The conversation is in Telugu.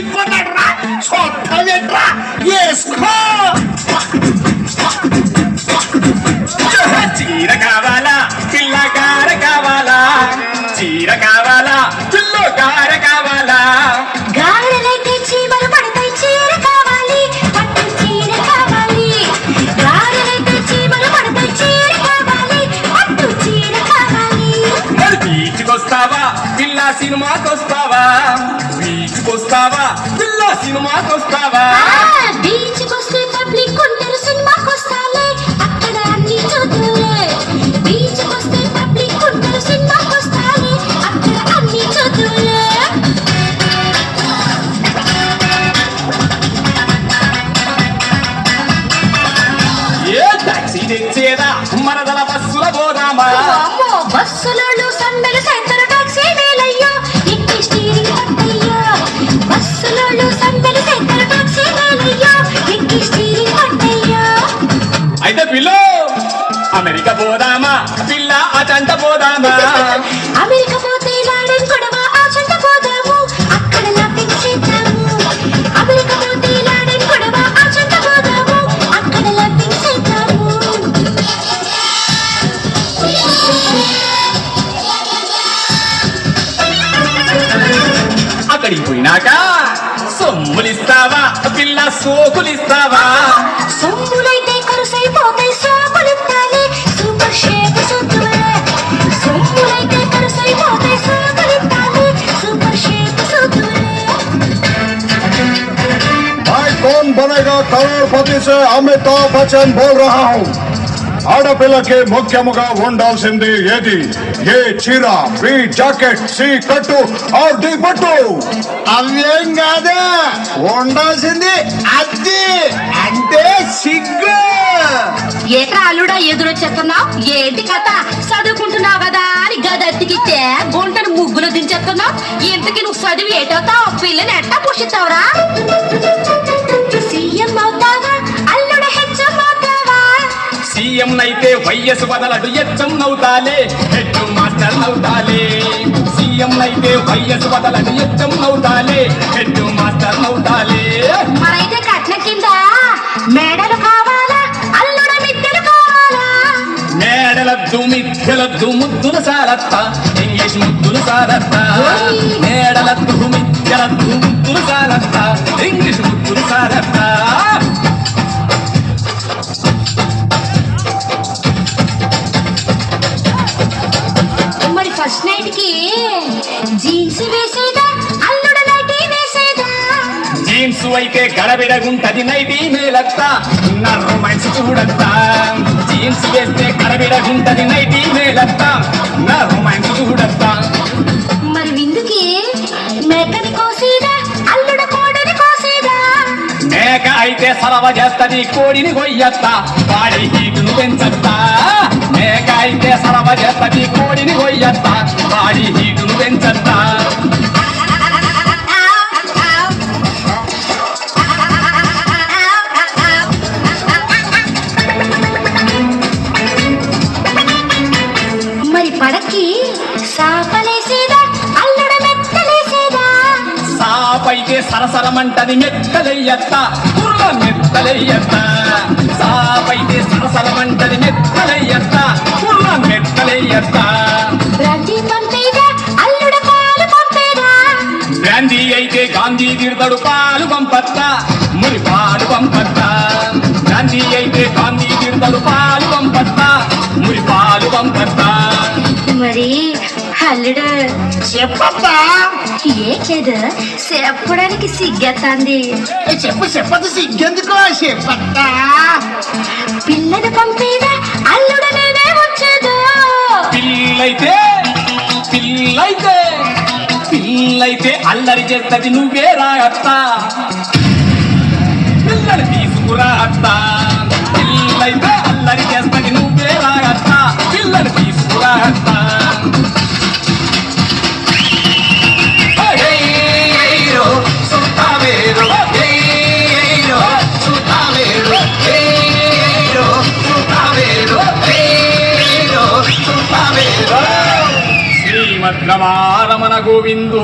అయిపోతాడురా చొట్టా వెట్రా వేసుకో. చీర కావాలా పిల్లగార కావాలా, చీర కావాలా పిల్లగార కావాలా. గారెలైతే చీమలు పడతాయి చీర కావాలి, పట్టు చీర కావాలి. గారెలైతే చీమలు పడతాయి చీర కావాలి, పట్టు చీర కావాలి. మరి బీచ్కొస్తావా పిల్ల సినిమాకొస్తావా, బీచ్కొస్తావా పిల్ల సినిమాకొస్తావా. బీచ్కి వస్తే పబ్లిక్ ఉంటారు సినిమాకి వస్తాలే అక్కడ అన్ని చూద్దులే. బీచ్కి వస్తే పబ్లిక్ ఉంటారు సినిమాకి వస్తాలే అక్కడ అన్ని చూద్దులే. ఏ టాక్సీ తెచ్చేదా మనదల బస్సుల పోదామా. అమ్మో బస్సులలో సందడి సెంటర్ టాక్సీ మేలయ్యో ఎక్కి స్టీరింగ్ పట్టయ్యో. బస్సులలో సందడి సెంటర్ టాక్సీ మేలయ్యో ఎక్కి స్టీరింగ్ పట్టయ్యో. అయితే పిల్ల అమెరికా పోదామా పిల్ల అచంట పోదామా. అమెరికా పోతే లాడెన్ గొడవ ఆచంట పోదాము అక్కడ లాఫింగ్ చేద్దాము. అమెరికా పోతే లాడెన్ గొడవ ఆచంట పోదాము అక్కడ లాఫింగ్ చేద్దాము. అక్కడికి పోయినాక సొమ్ములిస్తావా పిల్ల సోకులిస్తావా. సొమ్ములైతే కరుసైపోతాయి సోకులిస్తాలే సూపర్ షేక్ సొత్తులే. సొమ్ములైతే కరుసైపోతాయి సోకులిస్తాలే సూపర్ షేక్ సొత్తులే. भाई कौन बनेगा करोड़पति से अमिताभ बच्चन बोल रहा हूँ. ఆడపిల్లకి ముఖ్యముగా ఉండాల్సింది ఏది? ఏ చీర, బి జాకెట్, సి కట్టు, ఆర్ డి పట్టు. అవేం కాదు ఉండాల్సింది అది అంటే సిగ్గు. ఏట్రా అల్లుడా ఎదురొచ్చేస్తున్నావు ఏంటి కథ? చదువుకుంటున్నావు కదా అని గదెత్తికిస్తే గుంటను ముగ్గులు దించేస్తున్నావు. ఇంతకి నువ్వు చదివి ఏటవుతావు? పిల్లని ఎట్టా పోషిస్తావురా? సీఎం అవుతావా అల్లుడ హెచ్ఎం అవుతావా? సీఎం నైతే వైఎస్ బదలడు హెచ్ఎం నవ్వుతాలే, హెడ్ మాస్టర్ నవ్వుతాలే. సీఎం నైతే వైఎస్ బదలడు హెచ్ఎం నవ్వుతాలే, హెడ్ మాస్టర్ నవ్వుతాలే. మరైతే కట్నం కింద మేడలు కావాలా అల్లుడ మిద్దెలు కావాలా? మేడలద్దు మిద్దెలద్దు ముద్దుల సారత్త, ఇంగ్లీష్ ముద్దుల సారత్త. మేడలద్దు మిద్దెలద్దు ముద్దుల సారత్త, ఇంగ్లీష్ ముద్దుల సారత్త. మరి ఫస్ట్ నైట్ కి జీన్స్ వేసేదా అల్లుడ నైటీ వేసేదా? జీన్స్ అయితే గడబిడగుంటది నైటీ మేలత్త, నా రొమాన్స్ చూడత్తా. జీన్స్ వేస్తే గడబిడగుంటది నైటీ మేలత్త, నా రొమాన్స్ చూడత్తా. మరి విందుకి మేకని కోసేదా అల్లుడ కోడని కోసేదా? మేక అయితే సలవ చేస్తది కోడిని కొయ్యత్తా, వాడి హీటును పెంచత్తా. మేక అయితే సలవ చేస్తది కోడిని కొయ్యత్తా, వాడి హీటును పెంచత్తా. మరి పడకి సాపలేసేదా అల్లుడ మెత్తలేసేదా? సాపైతే సరసరమంటది మెత్తలయ్యత్తా, కుర్ర మెత్తలయ్యత్తా. సాపైతే సరసరమంటది మెత్తలయ్యత్తా, కుర్ర మెత్తలయ్యత్తా. బ్రాంతి పంపేదా అల్లుడ పాలు పంపేదా? గాంధీ అయితే గాంధీ తిడతాడు పాలు పంపత్తా, మురి పాలు పంపత్తా. గాంధీ అయితే గాంధీ తిడతాడు పాలు పంపత్తా, మురి పాలు పంపత్తా. మరి అల్లుడు చెప్పబ్బా. ఏకేదు చెప్పడానికి సిగ్గెత్తాంది. చెప్పదు సిగ్గెందుకో చెప్పత్తా. పిల్లని పంపేదా అల్లుడ నేనే వచ్చేదు? పిల్లైతే పిల్లైతే పిల్లైతే అల్లరి చేస్తది నువ్వే రాయత్తా, పిల్లని తీసుకురా అత్తా. పిల్లైతే అల్లరి చేస్తది నువ్వే రాయత్తా, పిల్లని తీసుకురా అత్తా. శ్రీమద్రమారమణ గోవిందో